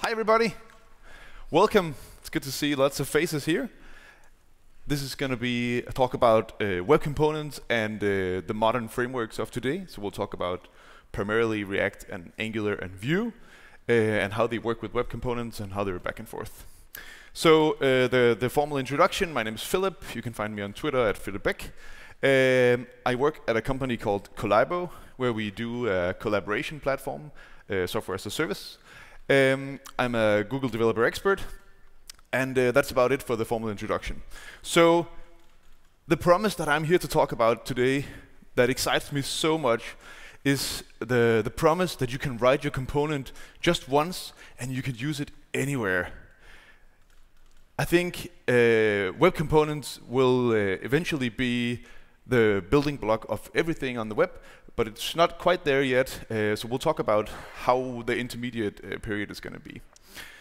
Hi everybody, welcome. It's good to see lots of faces here. This is going to be a talk about web components and the modern frameworks of today. So we'll talk about primarily React and Angular and Vue and how they work with web components and how they're back and forth. So the formal introduction, my name is Filip. You can find me on Twitter at Filip Bech. I work at a company called Colibo, where we do a collaboration platform, software as a service. I'm a Google developer expert, and that's about it for the formal introduction. So the promise that I'm here to talk about today that excites me so much is the promise that you can write your component just once and you can use it anywhere. I think web components will eventually be the building block of everything on the web, but it's not quite there yet, so we'll talk about how the intermediate period is going to be.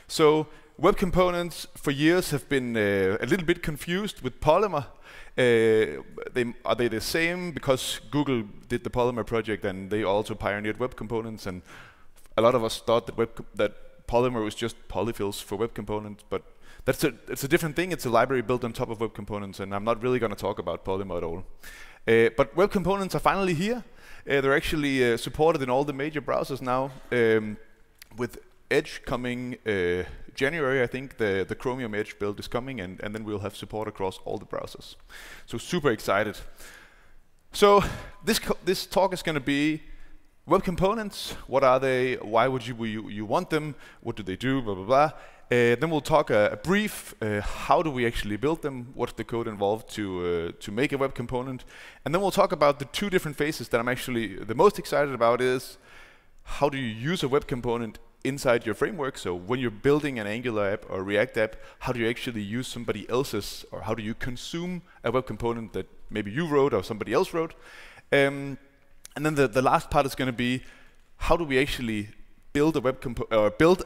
So web components for years have been a little bit confused with Polymer. Are they the same? Because Google did the Polymer project and they also pioneered web components, and a lot of us thought that Polymer was just polyfills for web components, but it's a different thing. It's a library built on top of web components, and I'm not really going to talk about Polymer at all. But web components are finally here. They're actually supported in all the major browsers now. With Edge coming January, I think the Chromium Edge build is coming, and then we'll have support across all the browsers. So super excited. So this talk is going to be web components. What are they? Why would you want them? What do they do? Blah blah blah. Then we'll talk a brief, how do we actually build them, what's the code involved to make a web component, and then we'll talk about the two different phases that I'm actually the most excited about is how do you use a web component inside your framework. So when you're building an Angular app or React app, how do you actually use somebody else's, or how do you consume a web component that maybe you wrote or somebody else wrote. And then the last part is going to be how do we actually build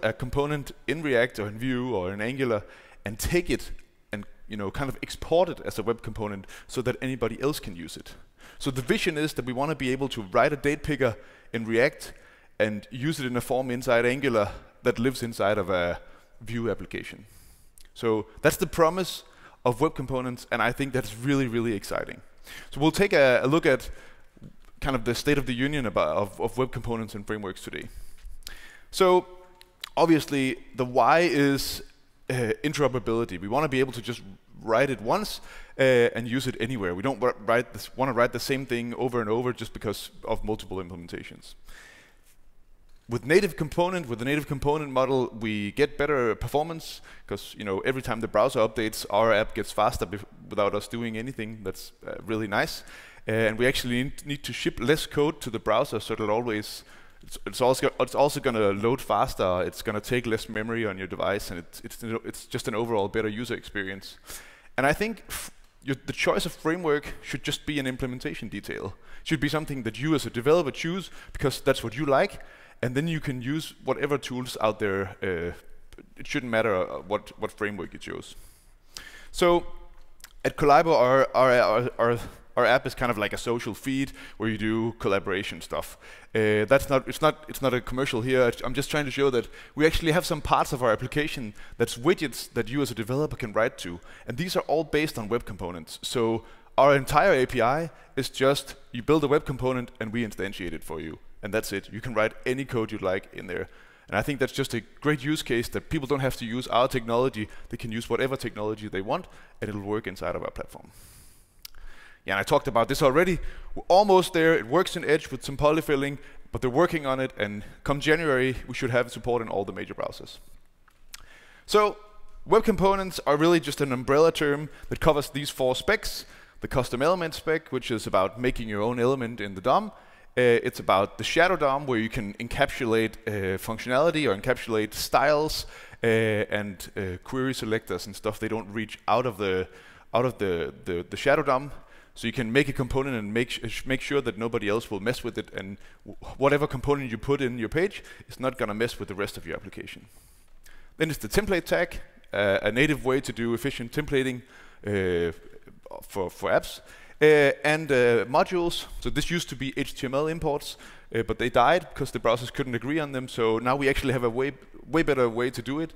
a component in React or in Vue or in Angular and take it and kind of export it as a web component so that anybody else can use it. So the vision is that we want to be able to write a date picker in React and use it in a form inside Angular that lives inside of a Vue application. So that's the promise of web components, and I think that's really, really exciting. So we'll take a look at kind of the state of the union of web components and frameworks today. So obviously the why is interoperability. We want to be able to just write it once and use it anywhere. We don't want to write the same thing over and over just because of multiple implementations. With the native component model, we get better performance because every time the browser updates, our app gets faster without us doing anything. That's really nice. And we actually need to ship less code to the browser so that it's also going to load faster. It's going to take less memory on your device, and it's just an overall better user experience. And I think the choice of framework should just be an implementation detail. It should be something that you as a developer choose because that's what you like, and then you can use whatever tools out there. It shouldn't matter what framework you chose. So at Colibo, our app is kind of like a social feed where you do collaboration stuff. It's not a commercial here. I'm just trying to show that we actually have some parts of our application that's widgets that you as a developer can write to, and these are all based on web components. So our entire API is just you build a web component and we instantiate it for you, and that's it. You can write any code you'd like in there. And I think that's just a great use case that people don't have to use our technology. They can use whatever technology they want, and it'll work inside of our platform. Yeah, and I talked about this already. We're almost there. It works in Edge with some polyfilling, but they're working on it, and come January, we should have support in all the major browsers. So web components are really just an umbrella term that covers these four specs. The custom element spec, which is about making your own element in the DOM. It's about the shadow DOM, where you can encapsulate functionality or encapsulate styles and query selectors and stuff. They don't reach out of the shadow DOM. So you can make a component and make sure that nobody else will mess with it, and whatever component you put in your page is not going to mess with the rest of your application. Then it's the template tag, a native way to do efficient templating for apps. And modules. So this used to be HTML imports, but they died because the browsers couldn't agree on them. So now we actually have a way better way to do it,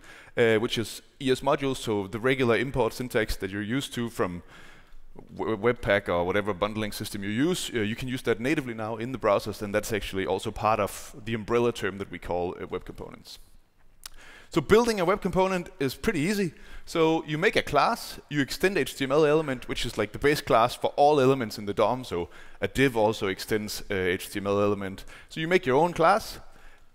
which is ES modules, so the regular import syntax that you're used to from Webpack or whatever bundling system you use. You can use that natively now in the browsers, and that's actually also part of the umbrella term that we call web components. So building a web component is pretty easy. So you make a class, you extend HTML element, which is like the base class for all elements in the DOM. So a div also extends HTML element. So you make your own class.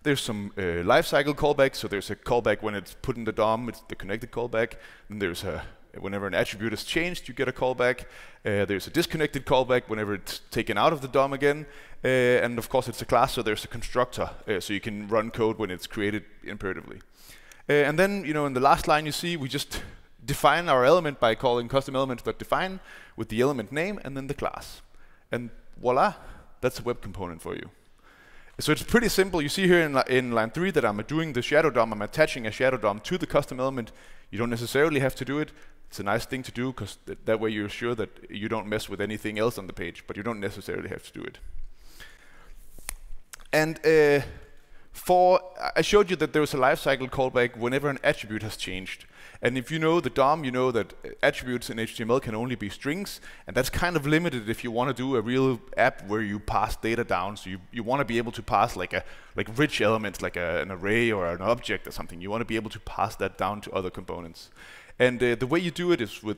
There's some lifecycle callbacks. So there's a callback when it's put in the DOM, it's the connected callback. And there's a whenever an attribute is changed, you get a callback. There's a disconnected callback whenever it's taken out of the DOM again. And of course it's a class, so there's a constructor. So you can run code when it's created imperatively. And then, in the last line you see, we just define our element by calling custom element.define with the element name and then the class. And voila, that's a web component for you. So it's pretty simple. You see here in line 3 that I'm doing the shadow DOM. I'm attaching a shadow DOM to the custom element. You don't necessarily have to do it. It's a nice thing to do because that way you're sure that you don't mess with anything else on the page, but you don't necessarily have to do it. And I showed you that there was a lifecycle callback whenever an attribute has changed. And if you know the DOM, you know that attributes in HTML can only be strings, and that's kind of limited if you want to do a real app where you pass data down. So you want to be able to pass like rich elements, like an array or an object or something. You want to be able to pass that down to other components. And the way you do it is with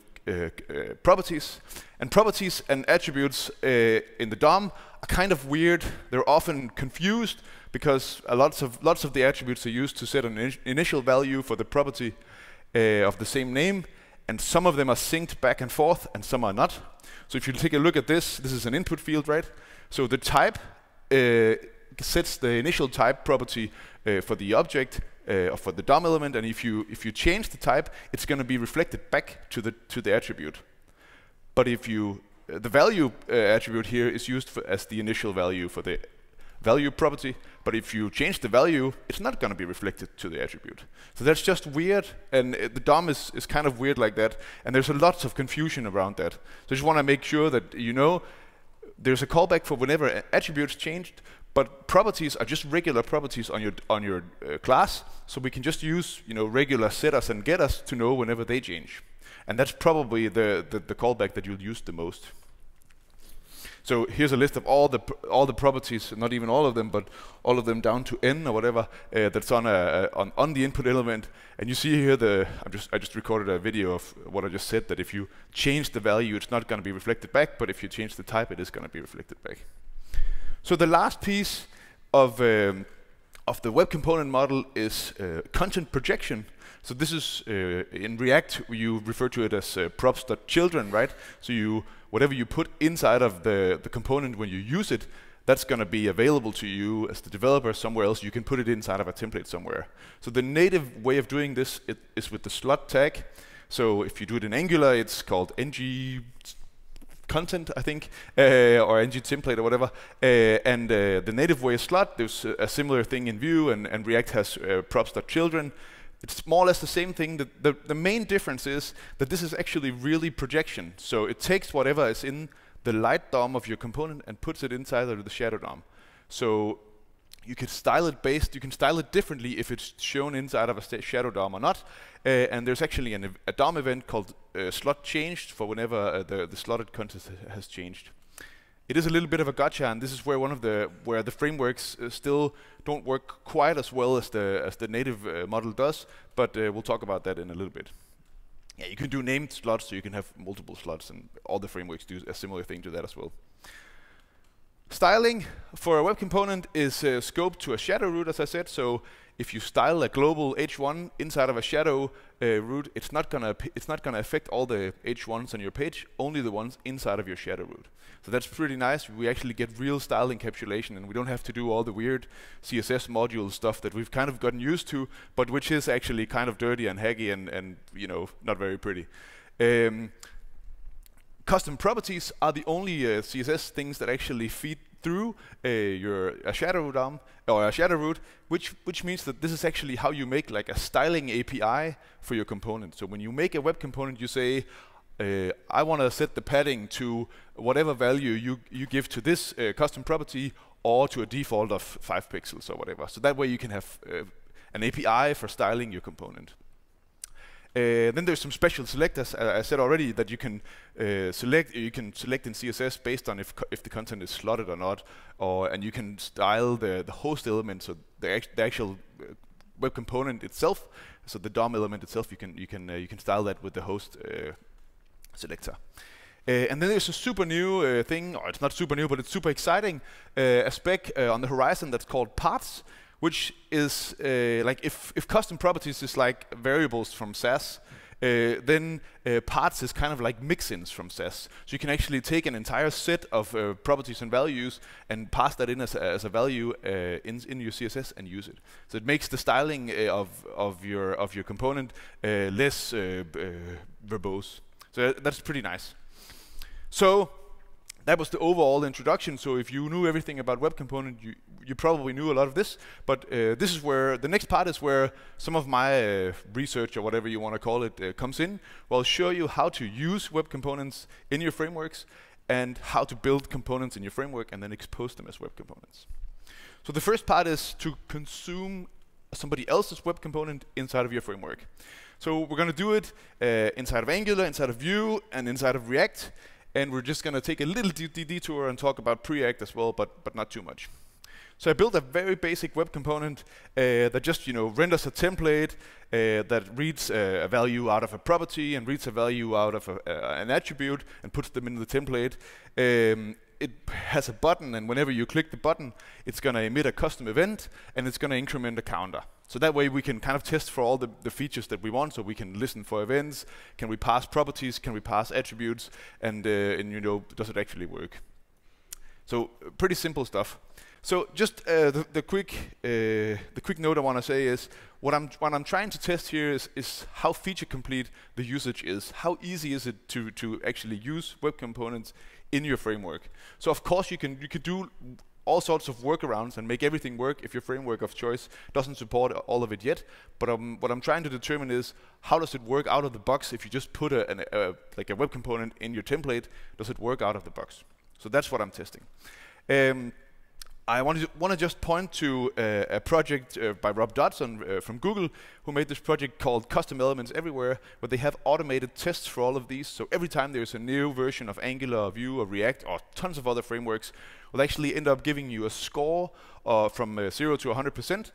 properties. And properties and attributes in the DOM are kind of weird. They're often confused because lots of the attributes are used to set an initial value for the property of the same name, and some of them are synced back and forth, and some are not. So if you take a look at this is an input field, right? So the type sets the initial type property for the object or for the DOM element, and if you change the type, it's going to be reflected back to the attribute. But if the value attribute here is used as the initial value for the value property, but if you change the value, it's not going to be reflected to the attribute. So that's just weird, and the DOM is kind of weird like that, and there's lots of confusion around that. So I just want to make sure that you know there's a callback for whenever attributes changed, but properties are just regular properties on your class, so we can just use regular setters and getters to know whenever they change. And that's probably the callback that you'll use the most. So here's a list of all the properties, not even all of them, but all of them down to n or whatever that's on the input element. And you see here I just recorded a video of what I just said, that if you change the value, it's not going to be reflected back, but if you change the type, it is going to be reflected back. So the last piece of the web component model is content projection. So this is in React, you refer to it as props.children, right? So whatever you put inside of the component when you use it, that's going to be available to you as the developer somewhere else. You can put it inside of a template somewhere. So the native way of doing this is with the slot tag. So if you do it in Angular, it's called NG content, I think, or NG template or whatever. And the native way is slot. There's a similar thing in Vue, and React has props.children. It's more or less the same thing. The main difference is that this is actually really projection. So it takes whatever is in the light DOM of your component and puts it inside of the shadow DOM. So you can style it differently if it's shown inside of a shadow DOM or not. And there's actually a DOM event called slot changed for whenever the slotted content has changed. It is a little bit of a gotcha, and this is where where the frameworks still don't work quite as well as the native model does. But we'll talk about that in a little bit. Yeah, you can do named slots, so you can have multiple slots, and all the frameworks do a similar thing to that as well. Styling for a web component is scoped to a shadow root, as I said. So if you style a global h1 inside of a shadow root, it's not gonna affect all the h1s on your page, only the ones inside of your shadow root. So that's pretty nice. We actually get real style encapsulation, and we don't have to do all the weird CSS module stuff that we've kind of gotten used to, but which is actually kind of dirty and hacky and not very pretty. Custom properties are the only CSS things that actually feed through a shadow DOM or a shadow root, which means that this is actually how you make like a styling API for your component. So when you make a web component, you say, I want to set the padding to whatever value you give to this custom property, or to a default of 5 pixels or whatever. So that way you can have an API for styling your component. Then there's some special selectors, I said already, that you can select. You can select in CSS based on if the content is slotted or not, and you can style the host element, so the actual web component itself, so the DOM element itself. You can style that with the host selector. And then there's a super new thing, or it's not super new, but it's super exciting, a spec on the horizon that's called parts, which is like if custom properties is like variables from SAS, then parts is kind of like mix-ins from SAS. So you can actually take an entire set of properties and values and pass that in as a value in your CSS and use it. So it makes the styling of your component less verbose. So that's pretty nice. So that was the overall introduction. So if you knew everything about web component, you probably knew a lot of this. But this is where the next part is, where some of my research, or whatever you want to call it, comes in. Well, I'll show you how to use web components in your frameworks, and how to build components in your framework and then expose them as web components. So the first part is to consume somebody else's web component inside of your framework. So we're going to do it inside of Angular, inside of Vue, and inside of React. And we're just going to take a little detour and talk about PREACT as well, but not too much. So I built a very basic web component that just renders a template that reads a value out of a property and reads a value out of an attribute and puts them in the template. It has a button, and whenever you click the button, it's going to emit a custom event, and it's going to increment a counter. So that way we can kind of test for all the features that we want. So we can listen for events. Can we pass properties? Can we pass attributes? And does it actually work? So pretty simple stuff. So just the quick note I want to say is what I'm trying to test here is how feature complete the usage is. How easy is it to actually use web components in your framework? So of course you could do all sorts of workarounds and make everything work if your framework of choice doesn't support all of it yet. But what I'm trying to determine is, how does it work out of the box if you just put like a web component in your template? Does it work out of the box? So that's what I'm testing. I want to just point to a project by Rob Dodson from Google, who made this project called Custom Elements Everywhere, where they have automated tests for all of these. So every time there's a new version of Angular, or Vue, or React, or tons of other frameworks, will actually end up giving you a score from 0 to 100%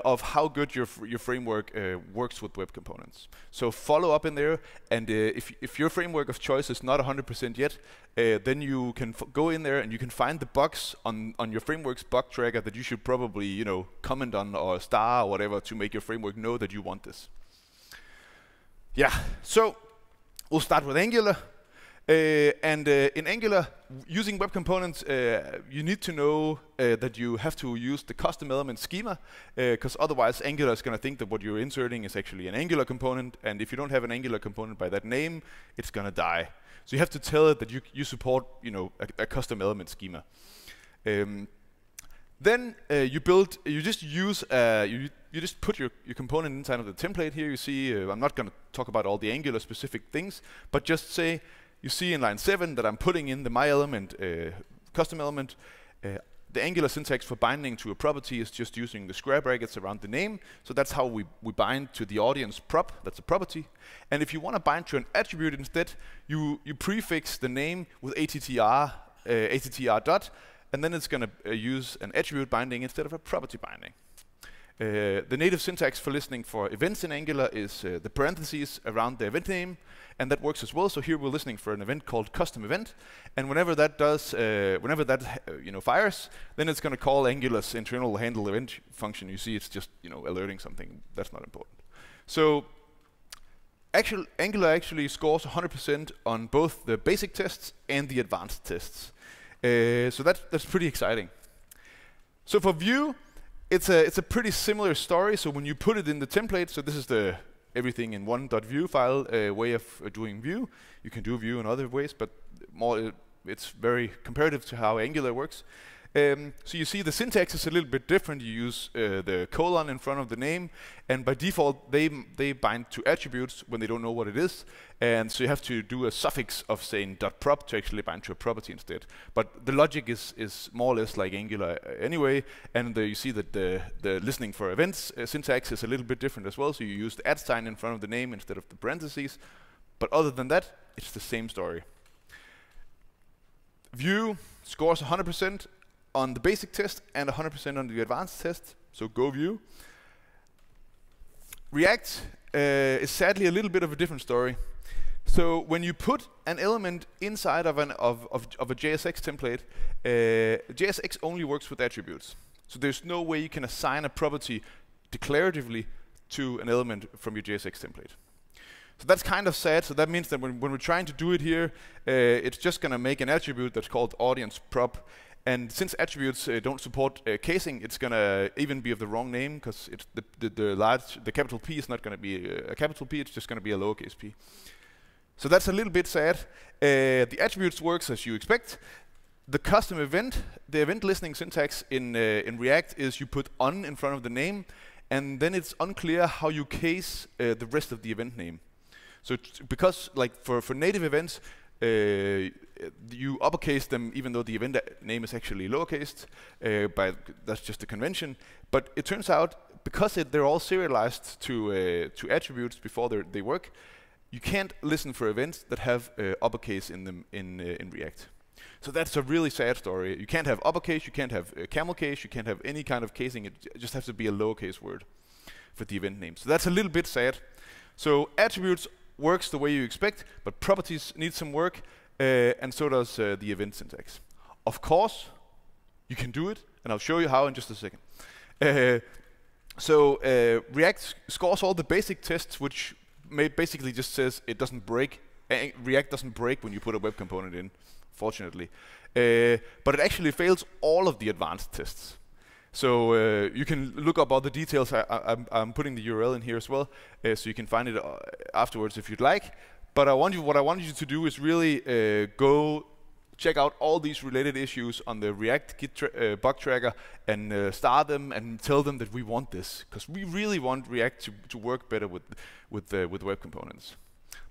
of how good your framework works with web components. So follow up in there, and if your framework of choice is not 100% yet, then you can go in there and you can find the bugs on your framework's bug tracker that you should probably comment on, or star or whatever, to make your framework know that you want this. Yeah, so we'll start with Angular. In Angular, using web components, you need to know that you have to use the custom element schema, because otherwise Angular is going to think that what you're inserting is actually an Angular component, and if you don't have an Angular component by that name, it's going to die. So you have to tell it that you support a custom element schema. Then you just put your component inside of the template. Here you see, I'm not going to talk about all the Angular specific things, but just say, you see in line 7 that I'm putting in the my element custom element. The Angular syntax for binding to a property is just using the square brackets around the name. So that's how we bind to the audience prop. That's a property. And if you want to bind to an attribute instead, you prefix the name with attr dot, and then it's going to use an attribute binding instead of a property binding. The native syntax for listening for events in Angular is the parentheses around the event name, and that works as well. So here we're listening for an event called custom event, and whenever that fires, then it's going to call Angular's internal handle event function. You see, it's just alerting something. That's not important. So Angular actually scores 100% on both the basic tests and the advanced tests. So that's pretty exciting. So for Vue, it's a pretty similar story. So when you put it in the template, so this is the everything in one .vue file way of doing Vue. You can do Vue in other ways, but it's very comparative to how Angular works. So you see the syntax is a little bit different. You use the colon in front of the name, and by default they bind to attributes when they don't know what it is, and so you have to do a suffix of saying .prop to actually bind to a property instead. But the logic is more or less like Angular anyway, and you see that the listening for events syntax is a little bit different as well, so you use the @ sign in front of the name instead of the parentheses, but other than that, it's the same story. Vue scores 100% on the basic test and 100% on the advanced test, so go Vue. React is sadly a little bit of a different story. So when you put an element inside of a JSX template, JSX only works with attributes. So there's no way you can assign a property declaratively to an element from your JSX template. So that's kind of sad. So that means that when we're trying to do it here, it's just going to make an attribute that's called audience prop. And since attributes don't support casing, it's going to even be of the wrong name, because the capital P is not going to be a capital P, it's just going to be a lowercase p. So that's a little bit sad. The attributes works as you expect. The custom event, the event listening syntax in React is you put on in front of the name, and then it's unclear how you case the rest of the event name. So because like for native events, you uppercase them even though the event name is actually lowercase, that's just a convention. But it turns out, because they're all serialized to attributes before they work, you can't listen for events that have uppercase in them in React. So that's a really sad story. You can't have uppercase, you can't have camel case, you can't have any kind of casing. It just has to be a lowercase word for the event name. So that's a little bit sad. So attributes works the way you expect, but properties need some work, and so does the event syntax. Of course, you can do it, and I'll show you how in just a second. React scores all the basic tests, which basically just says it doesn't break. React doesn't break when you put a web component in, fortunately. But it actually fails all of the advanced tests. So you can look up all the details. I'm putting the URL in here as well, so you can find it afterwards if you'd like. But what I want you to do is really go check out all these related issues on the React Git bug tracker and start them and tell them that we want this, because we really want React to work better with web components.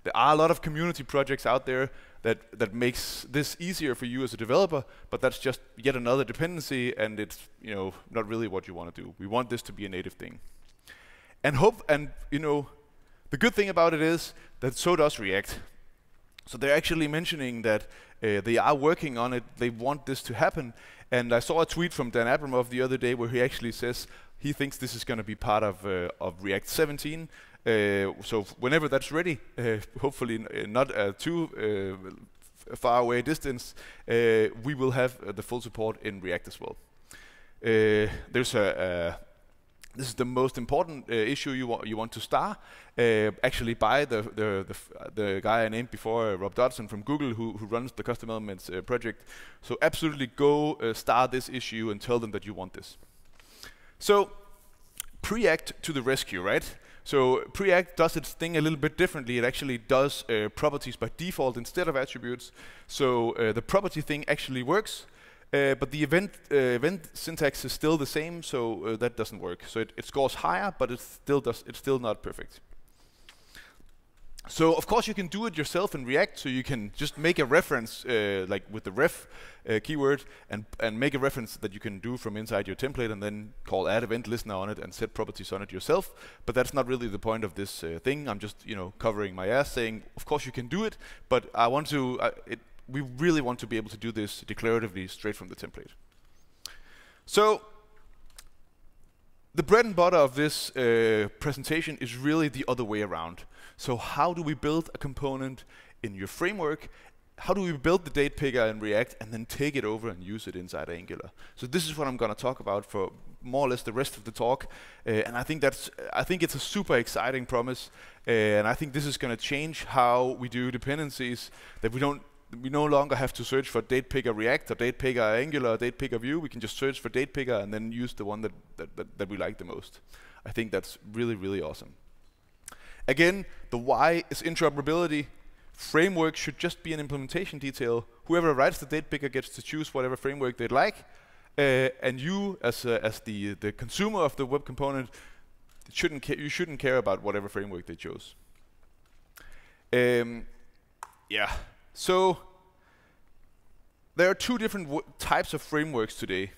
There are a lot of community projects out there that makes this easier for you as a developer, but that's just yet another dependency, and it's not really what you want to do. We want this to be a native thing, and the good thing about it is that so does React. So they're actually mentioning that they are working on it. They want this to happen, and I saw a tweet from Dan Abramov the other day where he actually says he thinks this is going to be part of React 17. So whenever that's ready, hopefully not too far away distance, we will have the full support in React as well. This is the most important issue you want to start. Actually, by the guy I named before, Rob Dodson from Google, who runs the custom elements project. So absolutely go start this issue and tell them that you want this. So PREACT to the rescue, right? So PREACT does its thing a little bit differently. It actually does properties by default instead of attributes. So the property thing actually works, but the event syntax is still the same, so that doesn't work. So it scores higher, but it's still not perfect. So of course you can do it yourself in React. So you can just make a reference, like with the ref keyword, and make a reference that you can do from inside your template, and then call add event listener on it and set properties on it yourself. But that's not really the point of this thing. I'm just covering my ass, saying of course you can do it, but I want to. We really want to be able to do this declaratively straight from the template. So the bread and butter of this presentation is really the other way around. So how do we build a component in your framework? How do we build the date picker in React and then take it over and use it inside Angular? So this is what I'm going to talk about for more or less the rest of the talk, and I think it's a super exciting promise, and I think this is going to change how we do dependencies. That we no longer have to search for date picker React or date picker Angular or date picker Vue. We can just search for date picker and then use the one that we like the most. I think that's really, really awesome. Again, the why is interoperability. Framework should just be an implementation detail. Whoever writes the date picker gets to choose whatever framework they'd like, and you, as the consumer of the web component, you shouldn't care about whatever framework they chose. Yeah. So there are two different types of frameworks today.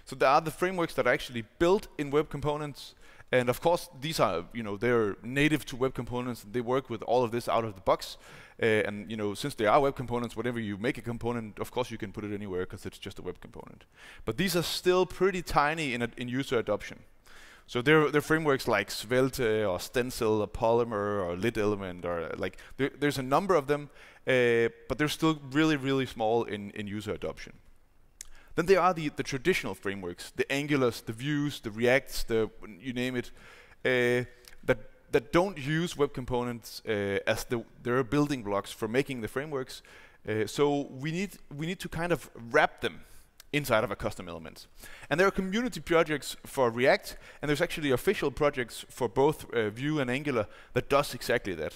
So there are the frameworks that are actually built in web components, and of course these are, they're native to web components. They work with all of this out of the box, and since they are web components, whenever you make a component, of course you can put it anywhere because it's just a web component. But these are still pretty tiny in user adoption. So they're frameworks like Svelte or Stencil or Polymer or Lit Element, or like there's a number of them, but they're still really, really small in user adoption. Then there are the traditional frameworks, the Angulars, the Vues, the Reacts, you name it, that don't use web components as their building blocks for making the frameworks. So we need to kind of wrap them inside of a custom element. And there are community projects for React, and there's actually official projects for both Vue and Angular that does exactly that.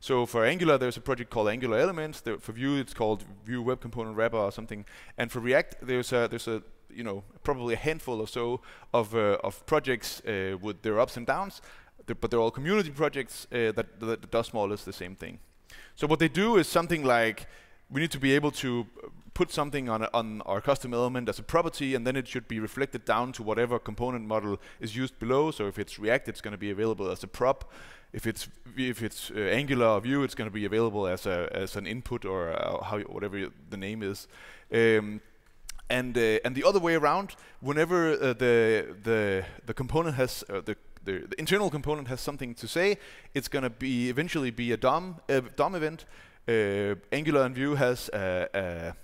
So for Angular, there's a project called Angular Elements. For Vue, it's called Vue Web Component Wrapper or something. And for React, there's probably a handful or so of projects with their ups and downs, but they're all community projects that does more or less the same thing. So what they do is something like, we need to be able to put something on our custom element as a property, and then it should be reflected down to whatever component model is used below. So if it's React, it's going to be available as a prop. If it's Angular or Vue, it's going to be available as an input, or whatever the name is. And the other way around, whenever the component has the internal component has something to say, it's going to eventually be a DOM event. Angular and Vue has their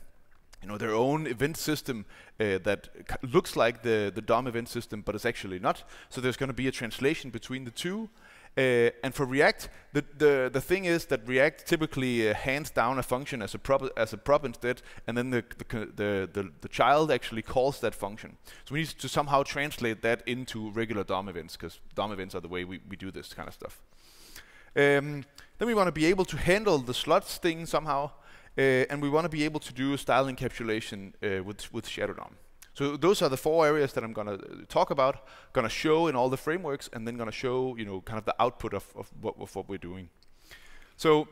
own event system that looks like the DOM event system, but it's actually not. So there's going to be a translation between the two. And for React, the thing is that React typically hands down a function as a prop instead, and then the child actually calls that function. So we need to somehow translate that into regular DOM events, because DOM events are the way we do this kind of stuff. Then we want to be able to handle the slots thing somehow, and we want to be able to do style encapsulation with Shadow DOM. So those are the 4 areas that I'm going to talk about, going to show in all the frameworks, and then going to show kind of the output of what we're doing. So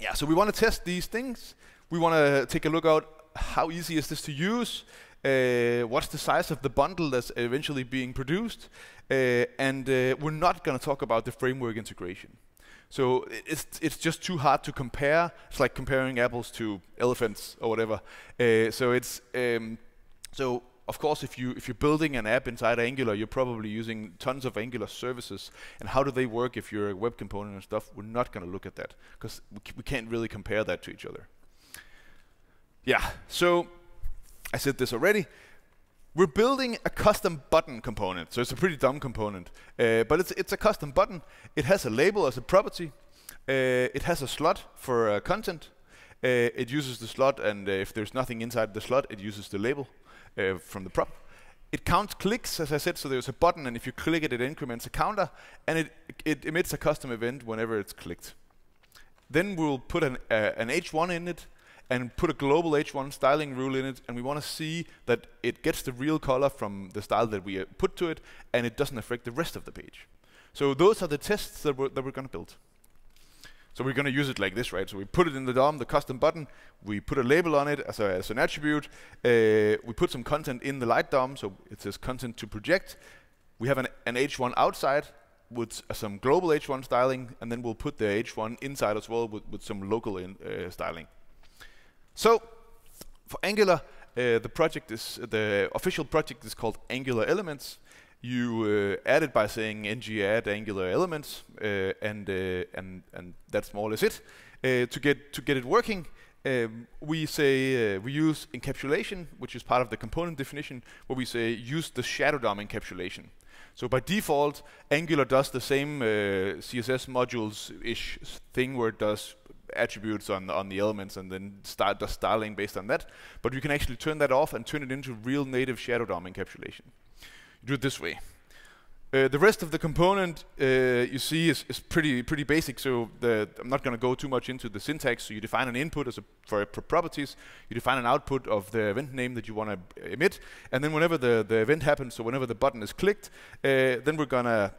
yeah, so we want to test these things. We want to take a look at how easy is this to use, what's the size of the bundle that's eventually being produced, and we're not going to talk about the framework integration. So it's just too hard to compare. It's like comparing apples to elephants or whatever. So of course, if you're building an app inside Angular, you're probably using tons of Angular services. And how do they work if you're a web component and stuff? We're not going to look at that, because we can't really compare that to each other. Yeah, so I said this already. We're building a custom button component. So it's a pretty dumb component, but it's a custom button. It has a label as a property. It has a slot for content. It uses the slot, and if there's nothing inside the slot, it uses the label from the prop. It counts clicks, as I said, so there's a button, and if you click it, it increments a counter, and it emits a custom event whenever it's clicked. Then we'll put an H1 in it, and put a global H1 styling rule in it, and we want to see that it gets the real color from the style that we put to it, and it doesn't affect the rest of the page. So those are the tests that we're going to build. So we're going to use it like this, right? So we put it in the DOM, the custom button. We put a label on it as an attribute. We put some content in the light DOM, so it says content to project. We have an H1 outside with some global H1 styling, and then we'll put the H1 inside as well with some local styling. So for Angular, the official project is called Angular Elements. You add it by saying ng-add Angular Elements, and that's more or less it. To get it working, we say we use encapsulation, which is part of the component definition, where we say use the Shadow DOM encapsulation. So by default, Angular does the same CSS modules-ish thing where it does attributes on the elements and then does styling based on that. But you can actually turn that off and turn it into real native Shadow DOM encapsulation. You do it this way. The rest of the component you see is pretty basic. So I'm not going to go too much into the syntax. So you define an input for properties. You define an output of the event name that you want to emit, and then whenever the event happens, so whenever the button is clicked, then we're gonna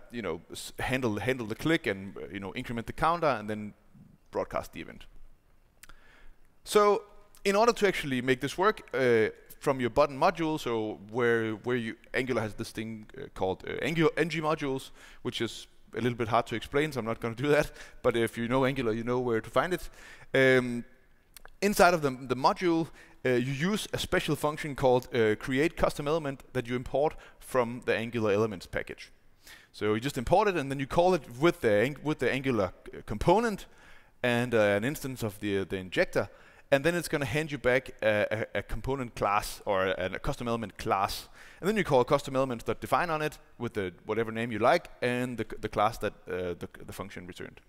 handle the click and increment the counter and then broadcast the event. So in order to actually make this work, from your button module, so where Angular has this thing called ng modules, which is a little bit hard to explain, so I'm not going to do that. But if you know Angular, you know where to find it. Inside of the module, you use a special function called create custom element that you import from the Angular elements package. So you just import it, and then you call it with the Angular component and an instance of the injector. And then it's going to hand you back a component class or a custom element class. And then you call custom elements.define on it with whatever name you like and the class that the function returned.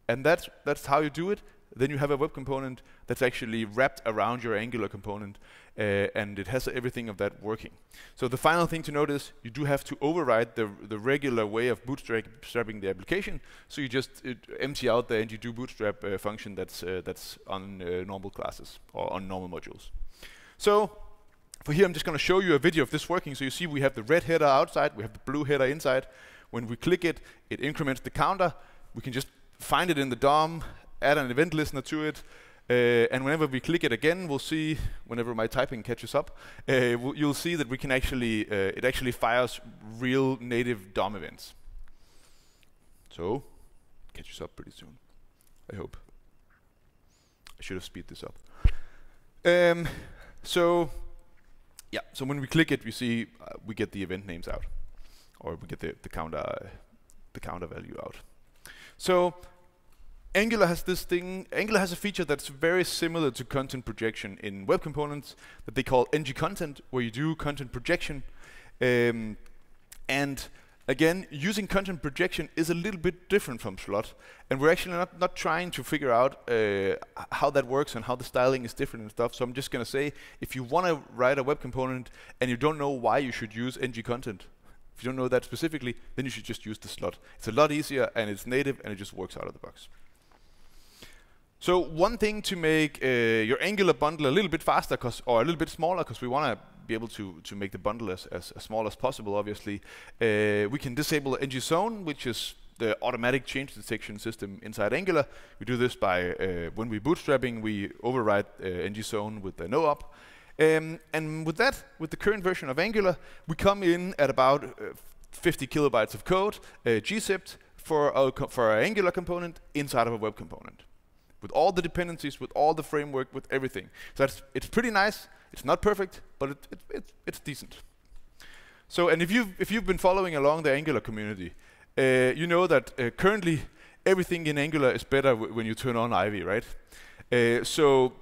And that's how you do it. Then you have a web component that's actually wrapped around your Angular component, and it has everything of that working. So the final thing to note is you do have to override the regular way of bootstrapping the application. So you just empty out the ngdo bootstrap function that's on normal classes or on normal modules. So for here, I'm just going to show you a video of this working. So you see we have the red header outside, we have the blue header inside. When we click it, it increments the counter. We can just find it in the DOM, add an event listener to it, and whenever we click it again, we'll see, whenever my typing catches up, you'll see that we can actually, it actually fires real native DOM events. So, catches up pretty soon, I hope. I should have speed this up. So when we click it, we see we get the event names out, or we get the counter value out. So Angular has this thing. Angular has a feature that's very similar to content projection in web components that they call NGContent, where you do content projection. And again, using content projection is a little bit different from slot. And we're actually not trying to figure out how that works and how the styling is different and stuff. So I'm just going to say, if you want to write a web component and you don't know why you should use NGContent, if you don't know that specifically, then you should just use the slot. It's a lot easier, and it's native, and it just works out of the box. So one thing to make your Angular bundle a little bit faster, or a little bit smaller, because we want to be able to make the bundle as small as possible, obviously, we can disable NGZONE, which is the automatic change detection system inside Angular. We do this by, when we're bootstrapping, we override NGZONE with the no op. And with that, with the current version of Angular, we come in at about 50 kilobytes of code, gzipped, for our Angular component inside of a web component, with all the dependencies, with all the framework, with everything. So it's pretty nice. It's not perfect, but it's decent. So, and if you've been following along the Angular community, you know that currently everything in Angular is better when you turn on Ivy, right? So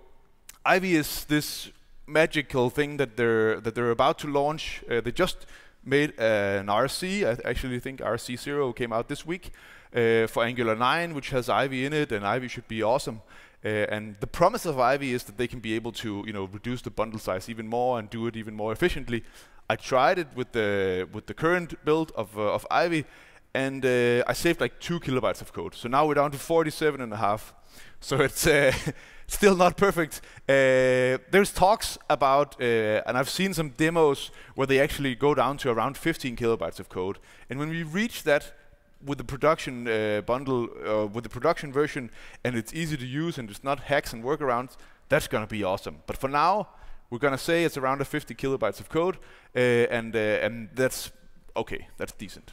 Ivy is this magical thing that they're about to launch. They just made an RC. I actually think RC0 came out this week. For Angular 9, which has Ivy in it, and Ivy should be awesome. And the promise of Ivy is that they can be able to, reduce the bundle size even more and do it even more efficiently. I tried it with the current build of Ivy, and I saved like 2 kilobytes of code. So now we're down to 47.5. So it's still not perfect. There's talks about, and I've seen some demos where they actually go down to around 15 kilobytes of code. And when we reach that, with the production bundle, with the production version, and it's easy to use and it's not hacks and workarounds, that's going to be awesome. But for now, we're going to say it's around 50 kilobytes of code, and that's okay, that's decent.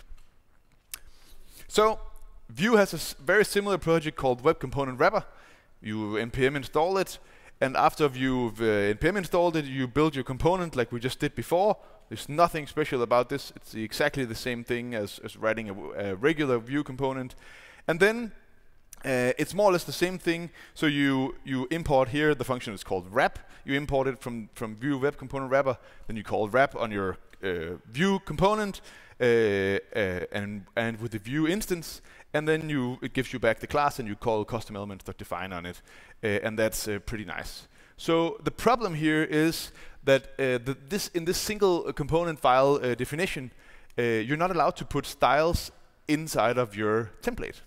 So Vue has a very similar project called Web Component Wrapper. You npm install it, and after you've npm installed it, you build your component like we just did before. There's nothing special about this. It's exactly the same thing as writing a regular Vue component. And then it's more or less the same thing. So you import here, the function is called wrap. You import it from Vue Web Component Wrapper. Then you call wrap on your Vue component and with the Vue instance. And then it gives you back the class, and you call custom elements.define on it. And that's pretty nice. So the problem here is that in this single component file definition, you're not allowed to put styles inside of your template.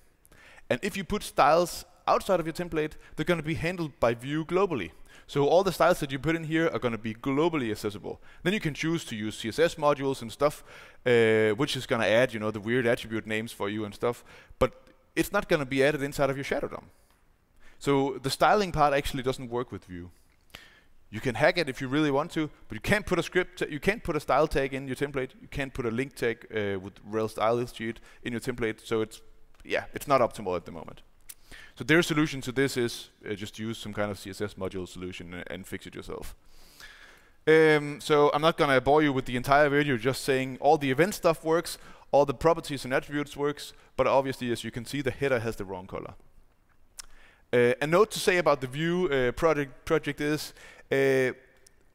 And if you put styles outside of your template, they're going to be handled by Vue globally. So all the styles that you put in here are going to be globally accessible. Then you can choose to use CSS modules and stuff, which is going to add, the weird attribute names for you and stuff. But it's not going to be added inside of your shadow DOM. So the styling part actually doesn't work with Vue. You can hack it if you really want to, but you can't put a script, you can't put a style tag in your template. You can't put a link tag with rel style sheet in your template. So it's not optimal at the moment. So their solution to this is just use some kind of CSS module solution and fix it yourself. So I'm not going to bore you with the entire video, just saying all the event stuff works, all the properties and attributes works, but obviously, as you can see, the header has the wrong color. A note to say about the Vue project is,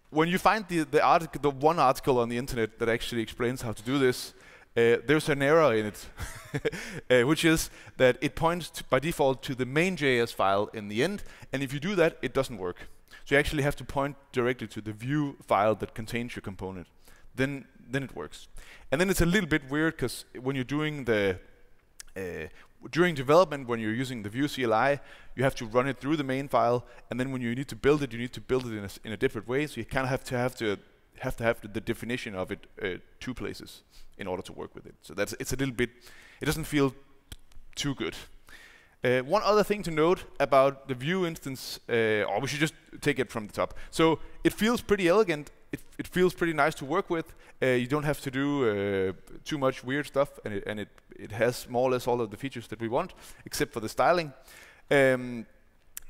when you find the one article on the internet that actually explains how to do this, there's an error in it, which is that it points by default to the main.js file in the end, and if you do that, it doesn't work. So you actually have to point directly to the Vue file that contains your component. Then it works. And then it's a little bit weird because when you're doing during development, when you're using the Vue CLI, you have to run it through the main file, and then when you need to build it, in a different way. So you kind of have to have the definition of it two places in order to work with it. So it's a little bit. It doesn't feel too good. One other thing to note about the Vue instance, or we should just take it from the top. So it feels pretty elegant. It feels pretty nice to work with. You don't have to do too much weird stuff, and it has more or less all of the features that we want, except for the styling. It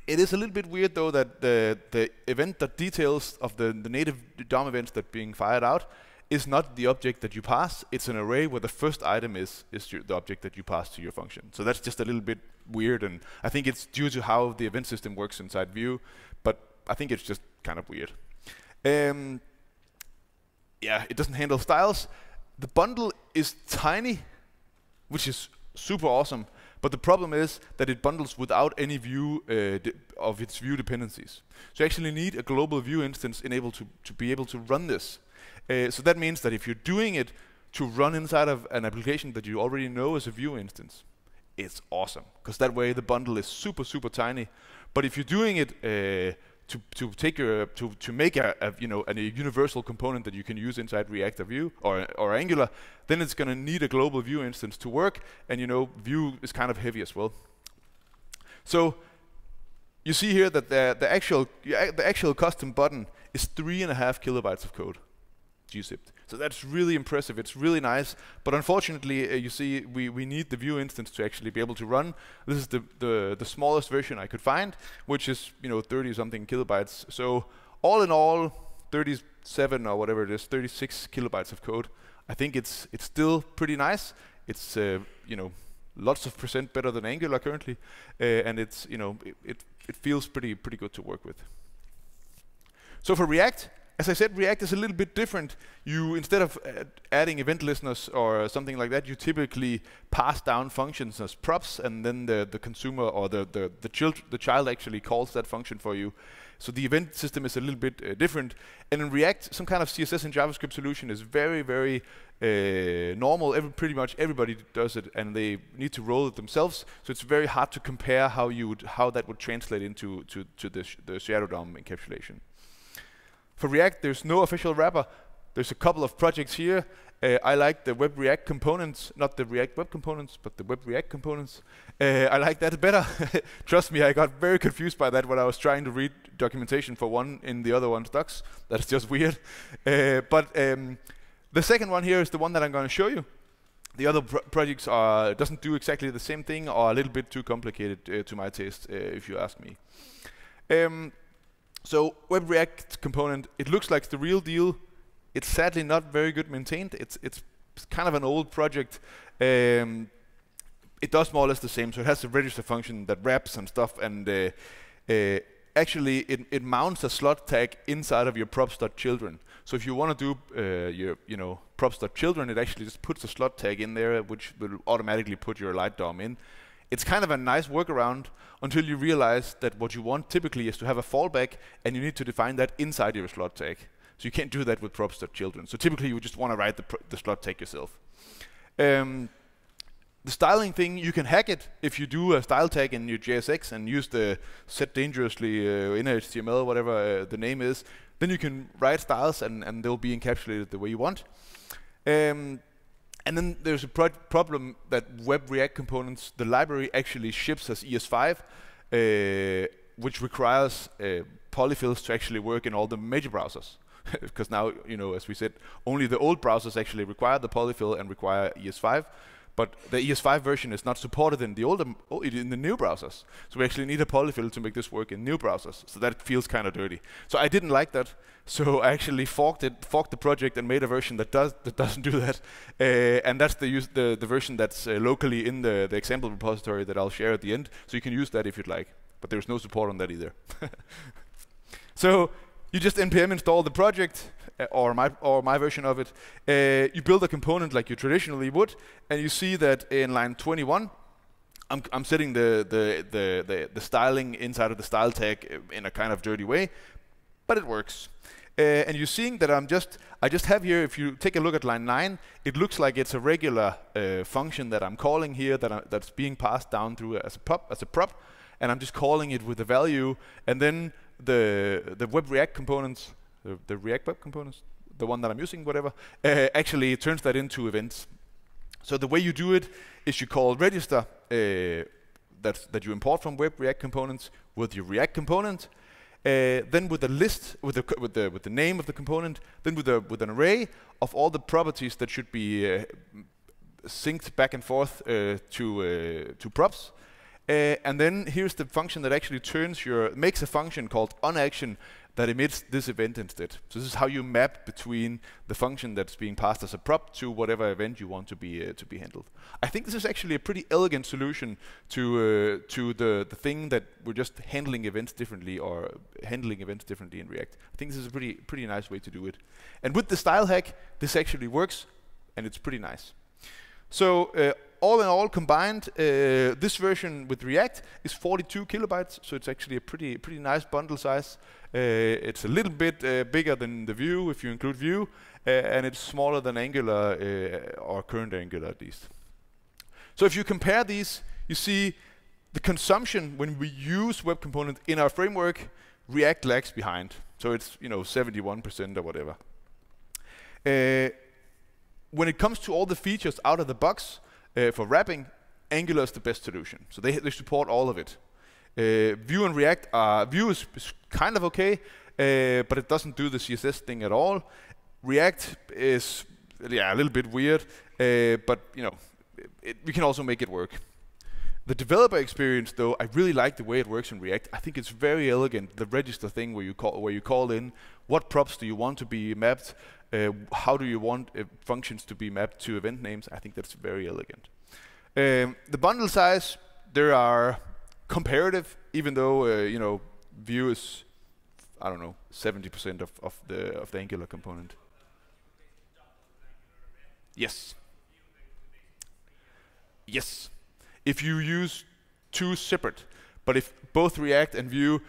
is a little bit weird though that the event.details of the native DOM events that are being fired out is not the object that you pass. It's an array where the first item is the object that you pass to your function. So that's just a little bit weird, and I think it's due to how the event system works inside Vue, but I think it's just kind of weird. Yeah, it doesn't handle styles. The bundle is tiny, which is super awesome, but the problem is that it bundles without any view of its Vue dependencies. So you actually need a global Vue instance to be able to run this. So that means that if you're doing it to run inside of an application that you already know is a Vue instance, it's awesome, because that way the bundle is super, super tiny. But if you're doing it to make a universal component that you can use inside React or Vue or Angular, then it's going to need a global Vue instance to work, and Vue is kind of heavy as well. So you see here that the actual custom button is 3.5 kilobytes of code, gzipped. So that's really impressive. It's really nice, but unfortunately, you see, we need the Vue instance to actually be able to run. This is the smallest version I could find, which is 30-something kilobytes. So all in all, 37 or whatever it is, 36 kilobytes of code. I think it's still pretty nice. It's lots of percent better than Angular currently, and it's it feels pretty good to work with. So for React, as I said, React is a little bit different. You, instead of adding event listeners or something like that, you typically pass down functions as props, and then the consumer or the child actually calls that function for you. So the event system is a little bit different. And in React, some kind of CSS and JavaScript solution is very, very normal. Pretty much everybody does it, and they need to roll it themselves. So it's very hard to compare how that would translate into the shadow DOM encapsulation. For React, there's no official wrapper. There's a couple of projects here. I like the Web React components, not the React Web components, but the Web React components. I like that better. Trust me, I got very confused by that when I was trying to read documentation for one in the other one's docs. That's just weird. But the second one here is the one that I'm going to show you. The other projects doesn't do exactly the same thing, or a little bit too complicated to my taste, if you ask me. So Web React component, it looks like the real deal. It's sadly not very good maintained. It's kind of an old project. It does more or less the same. So it has a register function that wraps and stuff, and actually it mounts a slot tag inside of your props.children. So if you want to do your props.children, it actually just puts a slot tag in there, which will automatically put your light DOM in. It's kind of a nice workaround until you realize that what you want typically is to have a fallback, and you need to define that inside your slot tag. So you can't do that with props.children. So typically you just want to write the slot tag yourself. The styling thing, you can hack it if you do a style tag in your JSX and use the set dangerously inner HTML, whatever the name is. Then you can write styles and they'll be encapsulated the way you want. And then there's a problem that Web React Components, the library actually ships as ES5, which requires polyfills to actually work in all the major browsers. Because now, as we said, only the old browsers actually require the polyfill and require ES5. But the ES5 version is not supported in the new browsers. So we actually need a polyfill to make this work in new browsers. So that feels kind of dirty. So I didn't like that. So I actually forked the project and made a version that doesn't do that. And that's the version that's locally in the example repository that I'll share at the end. So you can use that if you'd like. But there's no support on that either. So you just npm install the project, or my version of it. You build a component like you traditionally would, and you see that in line 21, I'm setting the styling inside of the style tag in a kind of dirty way, but it works. And you're seeing that I just have here, if you take a look at line 9, it looks like it's a regular function that I'm calling here that's being passed down through as a prop, and I'm just calling it with a value, and then the Web React components, the React Web components, the one that I'm using, whatever, actually turns that into events. So the way you do it is you call register that you import from Web React components with your React component, then with a list with the name of the component, then with an array of all the properties that should be synced back and forth to props. And then here's the function that actually makes a function called onAction that emits this event instead. So this is how you map between the function that's being passed as a prop to whatever event you want to be handled. I think this is actually a pretty elegant solution to the thing that we're just handling events differently in React. I think this is a pretty nice way to do it. And with the style hack, this actually works, and it's pretty nice. So all in all combined, this version with React is 42 kilobytes, so it's actually a pretty nice bundle size. It's a little bit bigger than the Vue, if you include Vue, and it's smaller than Angular, or current Angular at least. So if you compare these, you see the consumption when we use Web Component in our framework, React lags behind. So it's 71% or whatever. When it comes to all the features out of the box for wrapping, Angular is the best solution. So they support all of it. Vue and React, Vue is kind of okay, but it doesn't do the CSS thing at all. React is a little bit weird, but we can also make it work. The developer experience, though, I really like the way it works in React. I think it's very elegant. The register thing where you call in what props do you want to be mapped, how do you want functions to be mapped to event names. I think that's very elegant. The bundle size, there are comparative, even though Vue is 70% of the Angular component. Yes. Yes. If you use two separate, but if both React and Vue,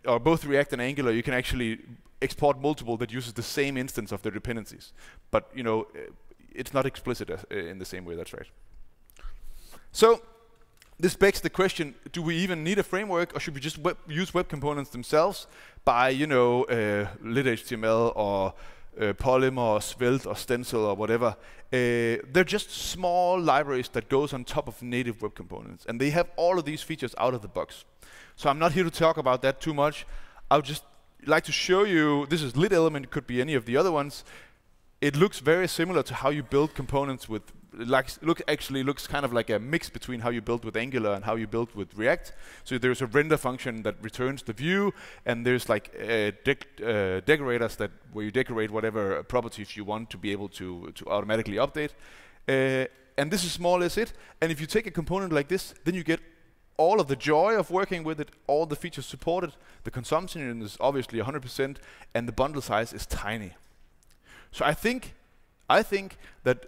or both React and Angular, you can actually export multiple that uses the same instance of their dependencies. But it's not explicit in the same way. That's right. So this begs the question: do we even need a framework, or should we just use web components themselves by lit HTML or Polymer or Svelte or Stencil or whatever? They're just small libraries that goes on top of native web components, and they have all of these features out of the box. So I'm not here to talk about that too much. I would just like to show you, this is lit element, it could be any of the other ones. It looks very similar to how you build components with, actually looks kind of like a mix between how you build with Angular and how you build with React. So there's a render function that returns the view, and there's like decorators where you decorate whatever properties you want to be able to automatically update. And this is more or less it. And if you take a component like this, then you get all of the joy of working with it, all the features supported. The consumption is obviously 100%, and the bundle size is tiny. So I think that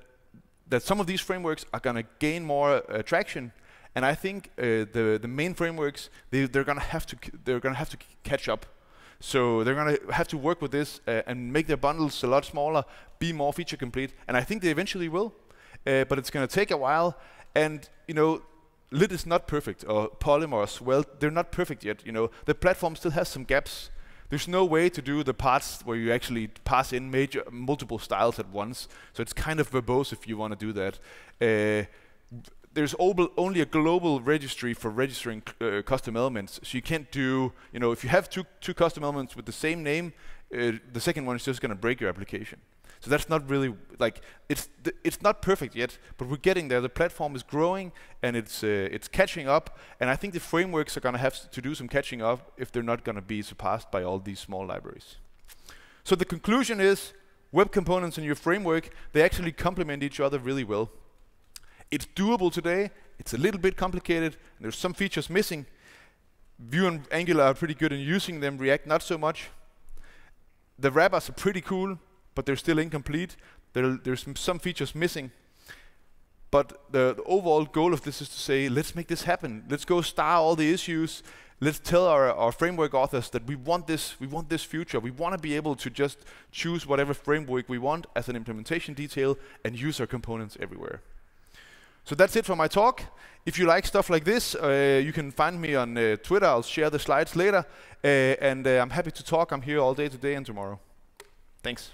some of these frameworks are going to gain more traction, and I think the main frameworks they're going to have to catch up. So they're going to have to work with this and make their bundles a lot smaller, be more feature complete, and I think they eventually will. but it's going to take a while. And you know, Lit is not perfect, or Polymer as well. They're not perfect yet. You know, the platform still has some gaps. There's no way to do the parts where you actually pass in multiple styles at once. So it's kind of verbose if you want to do that. There's only a global registry for registering custom elements, so you can't do, you know, if you have two custom elements with the same name, the second one is just going to break your application. So that's not really, like, it's not perfect yet, but we're getting there. The platform is growing, and it's catching up, and I think the frameworks are going to have to do some catching up if they're not going to be surpassed by all these small libraries. So the conclusion is, web components in your framework, they actually complement each other really well. It's doable today. It's a little bit complicated. And there's some features missing. Vue and Angular are pretty good in using them. React not so much. The wrappers are pretty cool, but they're still incomplete. There's some features missing. But the overall goal of this is to say, let's make this happen. Let's go star all the issues. Let's tell our framework authors that we want this future. We want to be able to just choose whatever framework we want as an implementation detail and use our components everywhere. So that's it for my talk. If you like stuff like this, you can find me on Twitter. I'll share the slides later. And I'm happy to talk. I'm here all day today and tomorrow. Thanks.